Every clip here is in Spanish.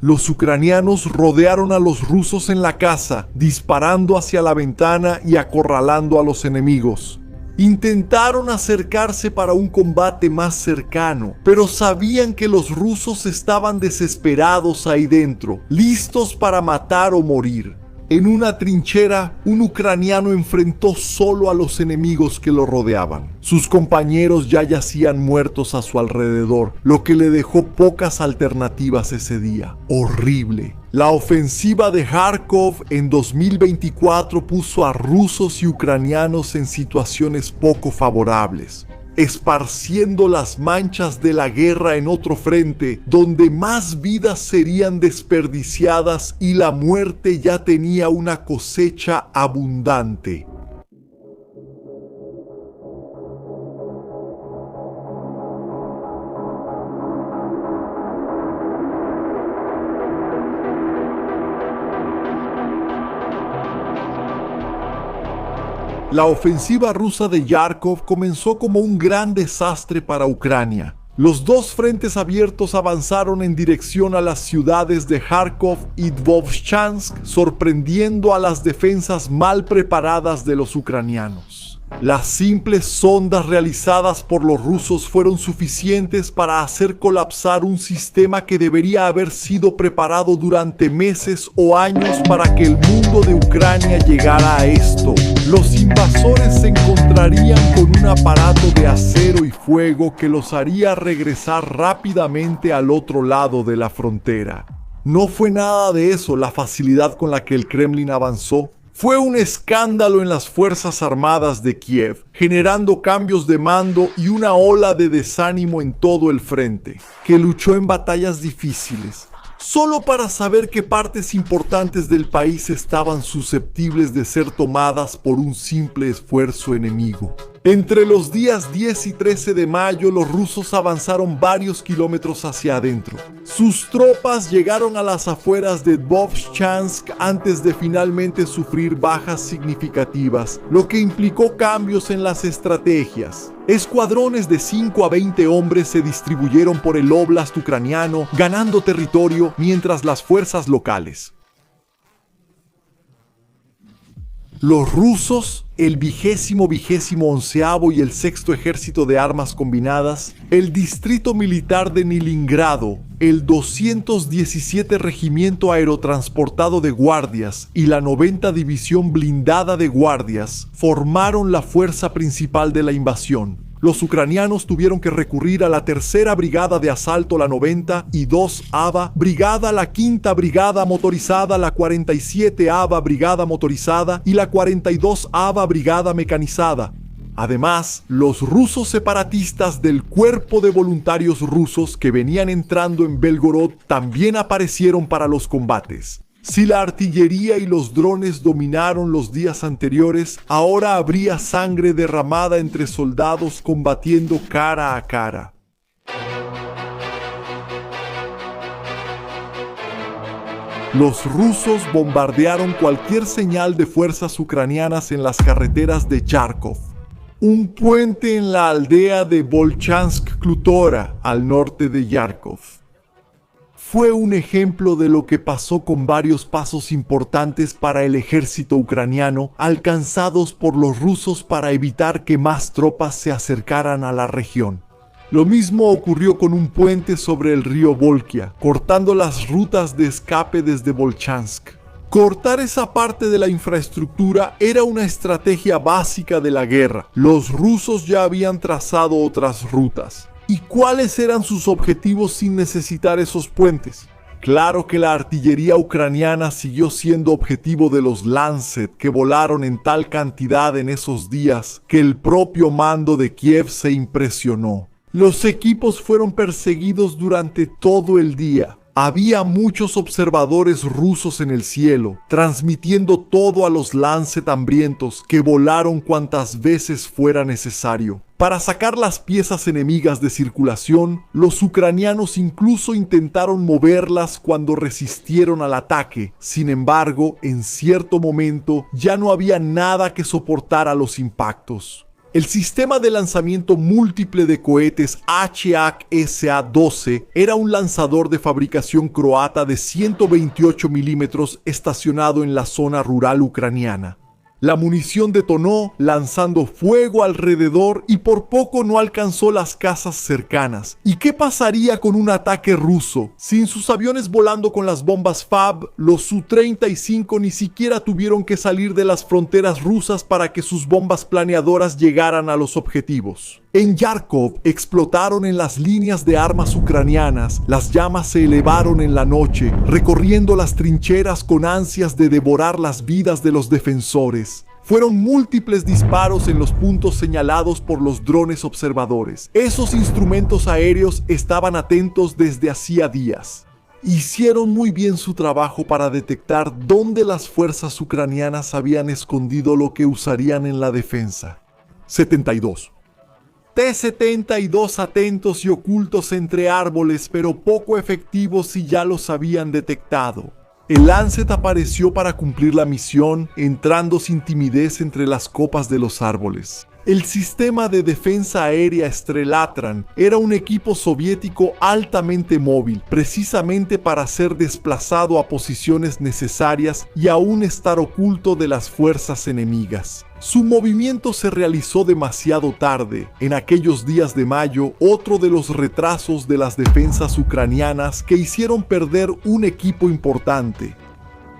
Los ucranianos rodearon a los rusos en la casa, disparando hacia la ventana y acorralando a los enemigos. Intentaron acercarse para un combate más cercano, pero sabían que los rusos estaban desesperados ahí dentro, listos para matar o morir. En una trinchera, un ucraniano enfrentó solo a los enemigos que lo rodeaban. Sus compañeros ya yacían muertos a su alrededor, lo que le dejó pocas alternativas ese día. Horrible. La ofensiva de Kharkov en 2024 puso a rusos y ucranianos en situaciones poco favorables, esparciendo las manchas de la guerra en otro frente, donde más vidas serían desperdiciadas y la muerte ya tenía una cosecha abundante. La ofensiva rusa de Kharkov comenzó como un gran desastre para Ucrania. Los dos frentes abiertos avanzaron en dirección a las ciudades de Kharkov y Vovchansk, sorprendiendo a las defensas mal preparadas de los ucranianos. Las simples sondas realizadas por los rusos fueron suficientes para hacer colapsar un sistema que debería haber sido preparado durante meses o años para que el mundo de Ucrania llegara a esto. Los invasores se encontrarían con un aparato de acero y fuego que los haría regresar rápidamente al otro lado de la frontera. No fue nada de eso la facilidad con la que el Kremlin avanzó. Fue un escándalo en las Fuerzas Armadas de Kiev, generando cambios de mando y una ola de desánimo en todo el frente, que luchó en batallas difíciles, solo para saber que partes importantes del país estaban susceptibles de ser tomadas por un simple esfuerzo enemigo. Entre los días 10 y 13 de mayo, los rusos avanzaron varios kilómetros hacia adentro. Sus tropas llegaron a las afueras de Vovchansk antes de finalmente sufrir bajas significativas, lo que implicó cambios en las estrategias. Escuadrones de 5 a 20 hombres se distribuyeron por el oblast ucraniano, ganando territorio mientras las fuerzas locales. Los rusos, el 20º y el 6º Ejército de Armas Combinadas, el Distrito Militar de Nilingrado, el 217 Regimiento Aerotransportado de Guardias y la 90 División Blindada de Guardias formaron la fuerza principal de la invasión. Los ucranianos tuvieron que recurrir a la tercera brigada de asalto, la 90 y 2 AVA, brigada, la quinta brigada motorizada, la 47 AVA brigada motorizada y la 42 AVA brigada mecanizada. Además, los rusos separatistas del Cuerpo de Voluntarios Rusos que venían entrando en Belgorod también aparecieron para los combates. Si la artillería y los drones dominaron los días anteriores, ahora habría sangre derramada entre soldados combatiendo cara a cara. Los rusos bombardearon cualquier señal de fuerzas ucranianas en las carreteras de Kharkov. Un puente en la aldea de Volchansk-Klutora, al norte de Kharkov. Fue un ejemplo de lo que pasó con varios pasos importantes para el ejército ucraniano alcanzados por los rusos para evitar que más tropas se acercaran a la región. Lo mismo ocurrió con un puente sobre el río Volkhia, cortando las rutas de escape desde Volchansk. Cortar esa parte de la infraestructura era una estrategia básica de la guerra. Los rusos ya habían trazado otras rutas. ¿Y cuáles eran sus objetivos sin necesitar esos puentes? Claro que la artillería ucraniana siguió siendo objetivo de los Lancet, que volaron en tal cantidad en esos días que el propio mando de Kiev se impresionó. Los equipos fueron perseguidos durante todo el día. Había muchos observadores rusos en el cielo, transmitiendo todo a los Lancet hambrientos que volaron cuantas veces fuera necesario. Para sacar las piezas enemigas de circulación, los ucranianos incluso intentaron moverlas cuando resistieron al ataque. Sin embargo, en cierto momento ya no había nada que soportara los impactos. El sistema de lanzamiento múltiple de cohetes HAK-SA-12 era un lanzador de fabricación croata de 128 milímetros estacionado en la zona rural ucraniana. La munición detonó lanzando fuego alrededor y por poco no alcanzó las casas cercanas. ¿Y qué pasaría con un ataque ruso? Sin sus aviones volando con las bombas FAB, los Su-35 ni siquiera tuvieron que salir de las fronteras rusas para que sus bombas planeadoras llegaran a los objetivos. En Yarkov explotaron en las líneas de armas ucranianas, las llamas se elevaron en la noche, recorriendo las trincheras con ansias de devorar las vidas de los defensores. Fueron múltiples disparos en los puntos señalados por los drones observadores. Esos instrumentos aéreos estaban atentos desde hacía días. Hicieron muy bien su trabajo para detectar dónde las fuerzas ucranianas habían escondido lo que usarían en la defensa. 72. T-72 atentos y ocultos entre árboles, pero poco efectivos si ya los habían detectado. El Lancet apareció para cumplir la misión, entrando sin timidez entre las copas de los árboles. El sistema de defensa aérea Strelatran era un equipo soviético altamente móvil, precisamente para ser desplazado a posiciones necesarias y aún estar oculto de las fuerzas enemigas. Su movimiento se realizó demasiado tarde. En aquellos días de mayo, otro de los retrasos de las defensas ucranianas que hicieron perder un equipo importante.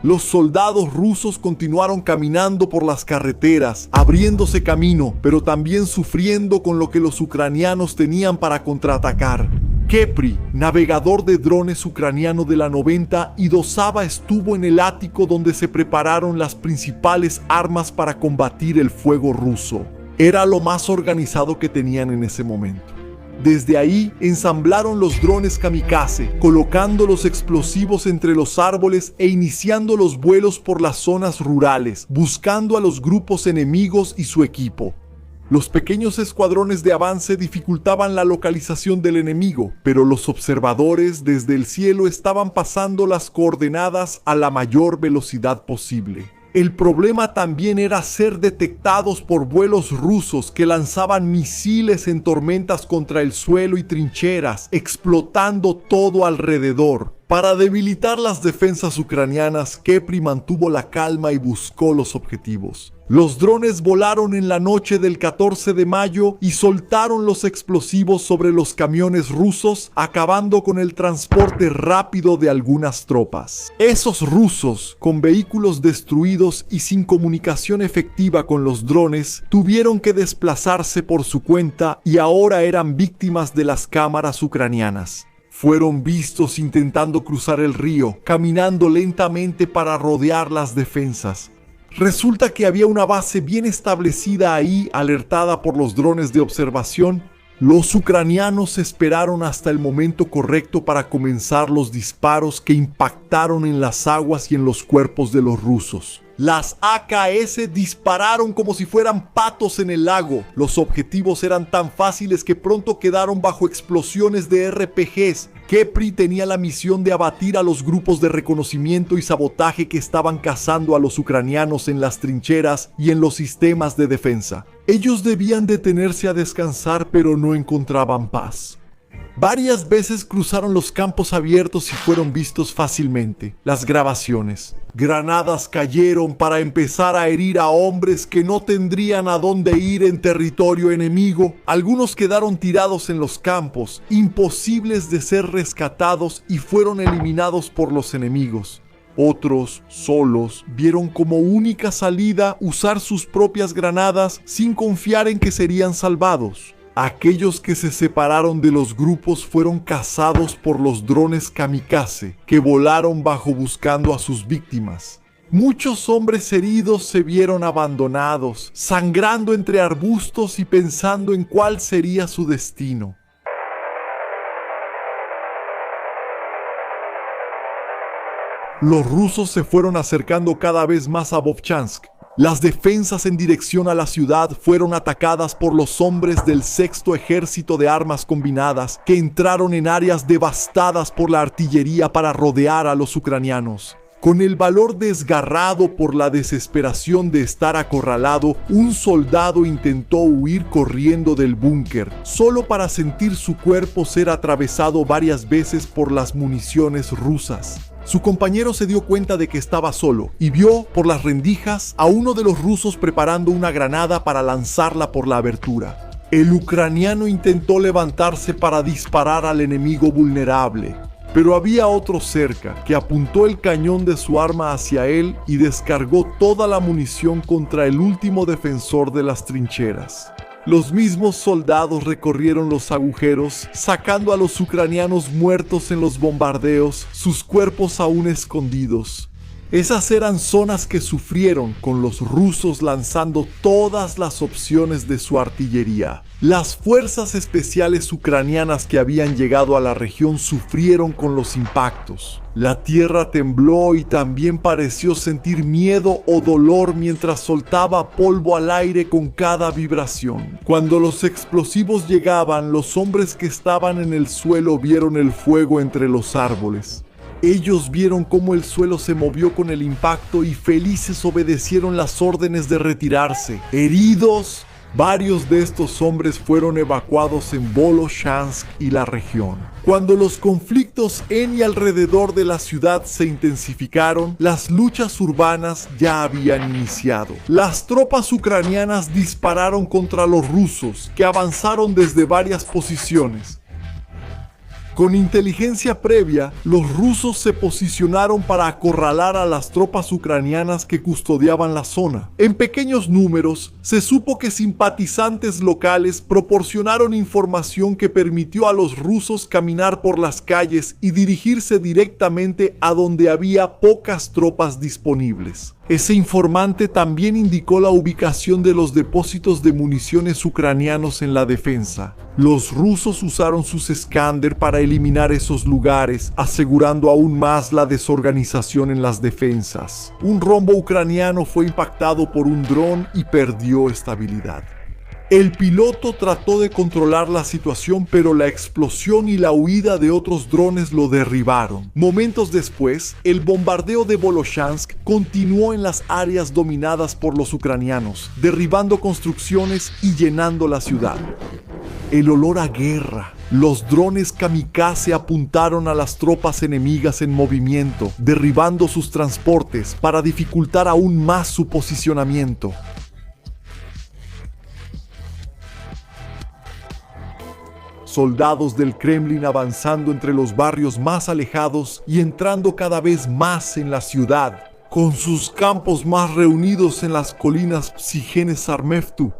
Los soldados rusos continuaron caminando por las carreteras, abriéndose camino, pero también sufriendo con lo que los ucranianos tenían para contraatacar. Kepri, navegador de drones ucraniano de la 90, y Dosava estuvo en el ático donde se prepararon las principales armas para combatir el fuego ruso. Era lo más organizado que tenían en ese momento. Desde ahí ensamblaron los drones kamikaze, colocando los explosivos entre los árboles e iniciando los vuelos por las zonas rurales, buscando a los grupos enemigos y su equipo. Los pequeños escuadrones de avance dificultaban la localización del enemigo, pero los observadores desde el cielo estaban pasando las coordenadas a la mayor velocidad posible. El problema también era ser detectados por vuelos rusos que lanzaban misiles en tormentas contra el suelo y trincheras, explotando todo alrededor. Para debilitar las defensas ucranianas, Kepri mantuvo la calma y buscó los objetivos. Los drones volaron en la noche del 14 de mayo y soltaron los explosivos sobre los camiones rusos, acabando con el transporte rápido de algunas tropas. Esos rusos, con vehículos destruidos y sin comunicación efectiva con los drones, tuvieron que desplazarse por su cuenta y ahora eran víctimas de las cámaras ucranianas. Fueron vistos intentando cruzar el río, caminando lentamente para rodear las defensas. Resulta que había una base bien establecida ahí, alertada por los drones de observación. Los ucranianos esperaron hasta el momento correcto para comenzar los disparos que impactaron en las aguas y en los cuerpos de los rusos. Las AKS dispararon como si fueran patos en el lago. Los objetivos eran tan fáciles que pronto quedaron bajo explosiones de RPGs. Kepri tenía la misión de abatir a los grupos de reconocimiento y sabotaje que estaban cazando a los ucranianos en las trincheras y en los sistemas de defensa. Ellos debían detenerse a descansar, pero no encontraban paz. Varias veces cruzaron los campos abiertos y fueron vistos fácilmente. Las grabaciones. Granadas cayeron para empezar a herir a hombres que no tendrían a dónde ir en territorio enemigo. Algunos quedaron tirados en los campos, imposibles de ser rescatados y fueron eliminados por los enemigos. Otros, solos, vieron como única salida usar sus propias granadas sin confiar en que serían salvados. Aquellos que se separaron de los grupos fueron cazados por los drones kamikaze, que volaron bajo buscando a sus víctimas. Muchos hombres heridos se vieron abandonados, sangrando entre arbustos y pensando en cuál sería su destino. Los rusos se fueron acercando cada vez más a Vovchansk. Las defensas en dirección a la ciudad fueron atacadas por los hombres del 6º Ejército de Armas Combinadas, que entraron en áreas devastadas por la artillería para rodear a los ucranianos. Con el valor desgarrado por la desesperación de estar acorralado, un soldado intentó huir corriendo del búnker, solo para sentir su cuerpo ser atravesado varias veces por las municiones rusas. Su compañero se dio cuenta de que estaba solo y vio por las rendijas a uno de los rusos preparando una granada para lanzarla por la abertura. El ucraniano intentó levantarse para disparar al enemigo vulnerable, pero había otro cerca que apuntó el cañón de su arma hacia él y descargó toda la munición contra el último defensor de las trincheras. Los mismos soldados recorrieron los agujeros, sacando a los ucranianos muertos en los bombardeos, sus cuerpos aún escondidos. Esas eran zonas que sufrieron con los rusos lanzando todas las opciones de su artillería. Las fuerzas especiales ucranianas que habían llegado a la región sufrieron con los impactos. La tierra tembló y también pareció sentir miedo o dolor mientras soltaba polvo al aire con cada vibración. Cuando los explosivos llegaban, los hombres que estaban en el suelo vieron el fuego entre los árboles. Ellos vieron cómo el suelo se movió con el impacto y felices obedecieron las órdenes de retirarse. Heridos, varios de estos hombres fueron evacuados en Voloshansk y la región. Cuando los conflictos en y alrededor de la ciudad se intensificaron, las luchas urbanas ya habían iniciado. Las tropas ucranianas dispararon contra los rusos, que avanzaron desde varias posiciones. Con inteligencia previa, los rusos se posicionaron para acorralar a las tropas ucranianas que custodiaban la zona. En pequeños números, se supo que simpatizantes locales proporcionaron información que permitió a los rusos caminar por las calles y dirigirse directamente a donde había pocas tropas disponibles. Ese informante también indicó la ubicación de los depósitos de municiones ucranianos en la defensa. Los rusos usaron sus escáner para eliminar esos lugares, asegurando aún más la desorganización en las defensas. Un rombo ucraniano fue impactado por un dron y perdió estabilidad. El piloto trató de controlar la situación, pero la explosión y la huida de otros drones lo derribaron. Momentos después, el bombardeo de Voloshansk continuó en las áreas dominadas por los ucranianos, derribando construcciones y llenando la ciudad. El olor a guerra. Los drones kamikaze apuntaron a las tropas enemigas en movimiento, derribando sus transportes para dificultar aún más su posicionamiento. Soldados del Kremlin avanzando entre los barrios más alejados y entrando cada vez más en la ciudad, con sus campos más reunidos en las colinas Psijene-Sarmevtu.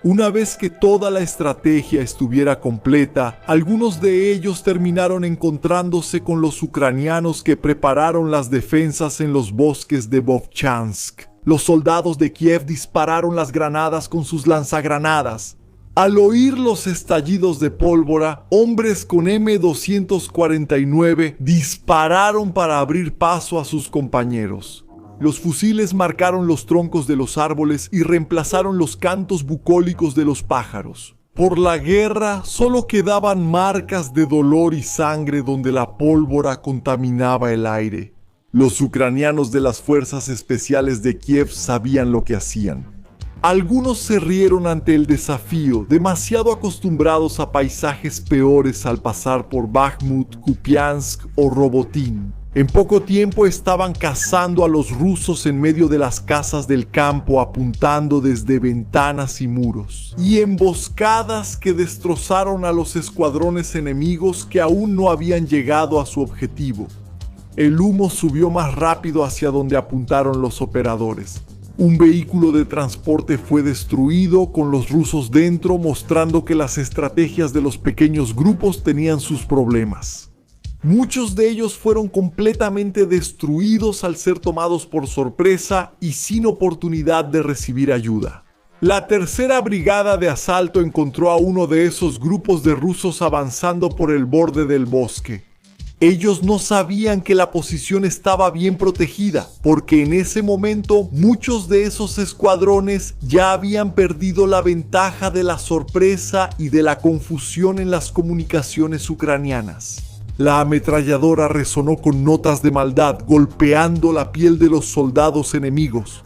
Una vez que toda la estrategia estuviera completa, algunos de ellos terminaron encontrándose con los ucranianos que prepararon las defensas en los bosques de Vovchansk. Los soldados de Kiev dispararon las granadas con sus lanzagranadas. Al oír los estallidos de pólvora, hombres con M249 dispararon para abrir paso a sus compañeros. Los fusiles marcaron los troncos de los árboles y reemplazaron los cantos bucólicos de los pájaros. Por la guerra solo quedaban marcas de dolor y sangre donde la pólvora contaminaba el aire. Los ucranianos de las fuerzas especiales de Kiev sabían lo que hacían. Algunos se rieron ante el desafío, demasiado acostumbrados a paisajes peores al pasar por Bakhmut, Kupiansk o Robotín. En poco tiempo estaban cazando a los rusos en medio de las casas del campo, apuntando desde ventanas y muros. Y emboscadas que destrozaron a los escuadrones enemigos que aún no habían llegado a su objetivo. El humo subió más rápido hacia donde apuntaron los operadores. Un vehículo de transporte fue destruido con los rusos dentro, mostrando que las estrategias de los pequeños grupos tenían sus problemas. Muchos de ellos fueron completamente destruidos al ser tomados por sorpresa y sin oportunidad de recibir ayuda. La tercera brigada de asalto encontró a uno de esos grupos de rusos avanzando por el borde del bosque. Ellos no sabían que la posición estaba bien protegida, porque en ese momento muchos de esos escuadrones ya habían perdido la ventaja de la sorpresa y de la confusión en las comunicaciones ucranianas. La ametralladora resonó con notas de maldad, golpeando la piel de los soldados enemigos.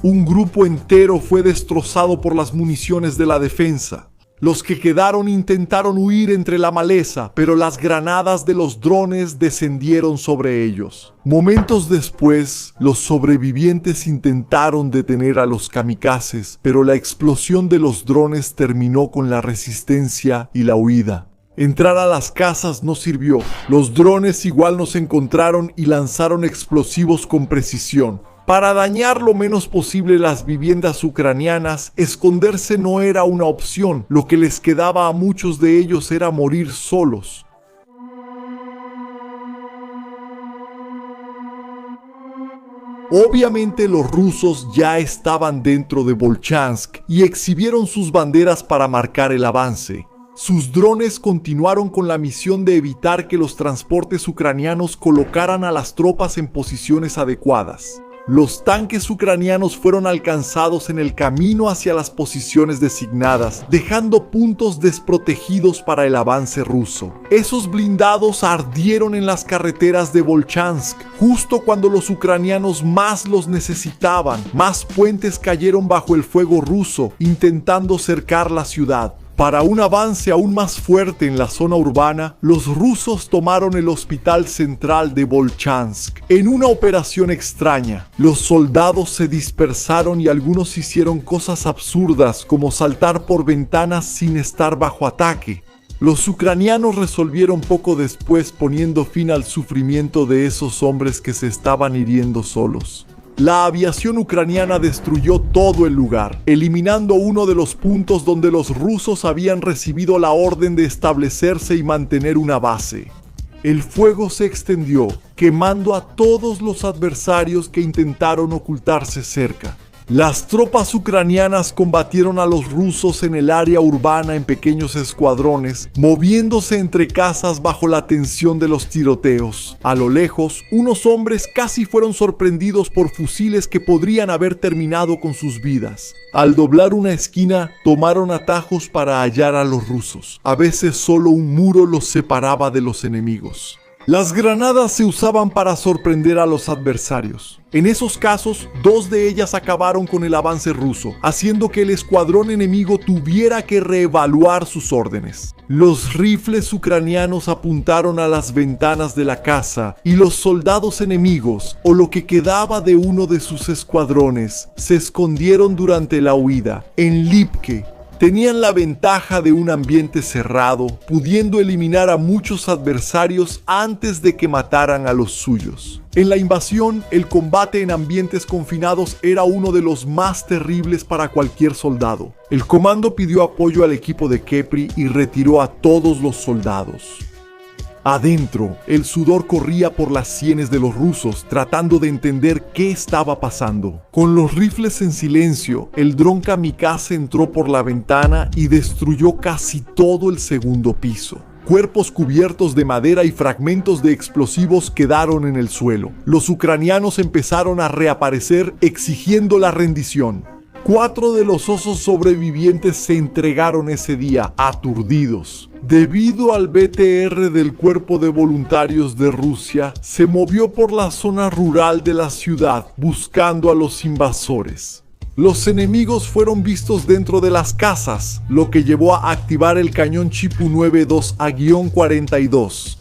Un grupo entero fue destrozado por las municiones de la defensa. Los que quedaron intentaron huir entre la maleza, pero las granadas de los drones descendieron sobre ellos. Momentos después, los sobrevivientes intentaron detener a los kamikazes, pero la explosión de los drones terminó con la resistencia y la huida. Entrar a las casas no sirvió. Los drones igual nos encontraron y lanzaron explosivos con precisión. Para dañar lo menos posible las viviendas ucranianas, esconderse no era una opción. Lo que les quedaba a muchos de ellos era morir solos. Obviamente los rusos ya estaban dentro de Volchansk y exhibieron sus banderas para marcar el avance. Sus drones continuaron con la misión de evitar que los transportes ucranianos colocaran a las tropas en posiciones adecuadas. Los tanques ucranianos fueron alcanzados en el camino hacia las posiciones designadas, dejando puntos desprotegidos para el avance ruso. Esos blindados ardieron en las carreteras de Volchansk, justo cuando los ucranianos más los necesitaban. Más puentes cayeron bajo el fuego ruso, intentando cercar la ciudad. Para un avance aún más fuerte en la zona urbana, los rusos tomaron el hospital central de Volchansk. En una operación extraña, los soldados se dispersaron y algunos hicieron cosas absurdas como saltar por ventanas sin estar bajo ataque. Los ucranianos resolvieron poco después poniendo fin al sufrimiento de esos hombres que se estaban hiriendo solos. La aviación ucraniana destruyó todo el lugar, eliminando uno de los puntos donde los rusos habían recibido la orden de establecerse y mantener una base. El fuego se extendió, quemando a todos los adversarios que intentaron ocultarse cerca. Las tropas ucranianas combatieron a los rusos en el área urbana en pequeños escuadrones, moviéndose entre casas bajo la tensión de los tiroteos. A lo lejos, unos hombres casi fueron sorprendidos por fusiles que podrían haber terminado con sus vidas. Al doblar una esquina, tomaron atajos para hallar a los rusos. A veces solo un muro los separaba de los enemigos. Las granadas se usaban para sorprender a los adversarios. En esos casos, 2 de ellas acabaron con el avance ruso, haciendo que el escuadrón enemigo tuviera que reevaluar sus órdenes. Los rifles ucranianos apuntaron a las ventanas de la casa y los soldados enemigos, o lo que quedaba de uno de sus escuadrones, se escondieron durante la huida. En Lipke, tenían la ventaja de un ambiente cerrado, pudiendo eliminar a muchos adversarios antes de que mataran a los suyos. En la invasión, el combate en ambientes confinados era uno de los más terribles para cualquier soldado. El comando pidió apoyo al equipo de Kepri y retiró a todos los soldados. Adentro, el sudor corría por las sienes de los rusos, tratando de entender qué estaba pasando. Con los rifles en silencio, el dron kamikaze entró por la ventana y destruyó casi todo el segundo piso. Cuerpos cubiertos de madera y fragmentos de explosivos quedaron en el suelo. Los ucranianos empezaron a reaparecer exigiendo la rendición. 4 de los osos sobrevivientes se entregaron ese día, aturdidos. Debido al BTR del Cuerpo de Voluntarios de Rusia, se movió por la zona rural de la ciudad buscando a los invasores. Los enemigos fueron vistos dentro de las casas, lo que llevó a activar el cañón Chipu 9-2A-42.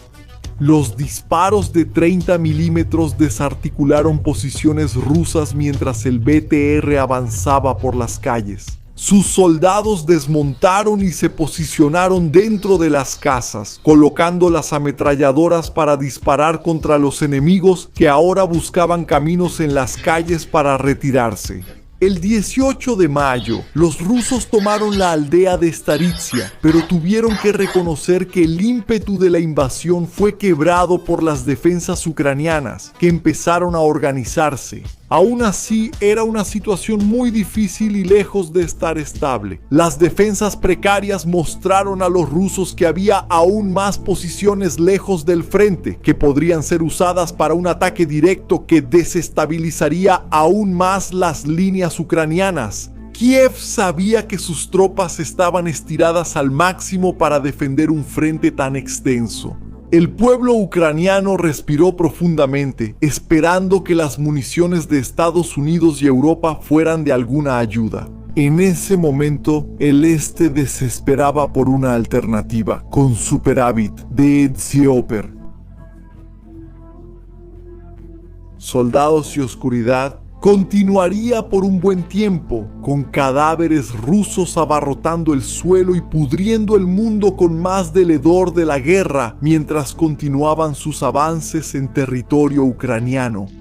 Los disparos de 30 milímetros desarticularon posiciones rusas mientras el BTR avanzaba por las calles. Sus soldados desmontaron y se posicionaron dentro de las casas, colocando las ametralladoras para disparar contra los enemigos que ahora buscaban caminos en las calles para retirarse. El 18 de mayo, los rusos tomaron la aldea de Staritsia, pero tuvieron que reconocer que el ímpetu de la invasión fue quebrado por las defensas ucranianas, que empezaron a organizarse. Aún así, era una situación muy difícil y lejos de estar estable. Las defensas precarias mostraron a los rusos que había aún más posiciones lejos del frente, que podrían ser usadas para un ataque directo que desestabilizaría aún más las líneas ucranianas. Kiev sabía que sus tropas estaban estiradas al máximo para defender un frente tan extenso. El pueblo ucraniano respiró profundamente, esperando que las municiones de Estados Unidos y Europa fueran de alguna ayuda. En ese momento, el este desesperaba por una alternativa, con superávit de Edzioper. Soldados y oscuridad continuaría por un buen tiempo, con cadáveres rusos abarrotando el suelo y pudriendo el mundo con más del hedor de la guerra mientras continuaban sus avances en territorio ucraniano.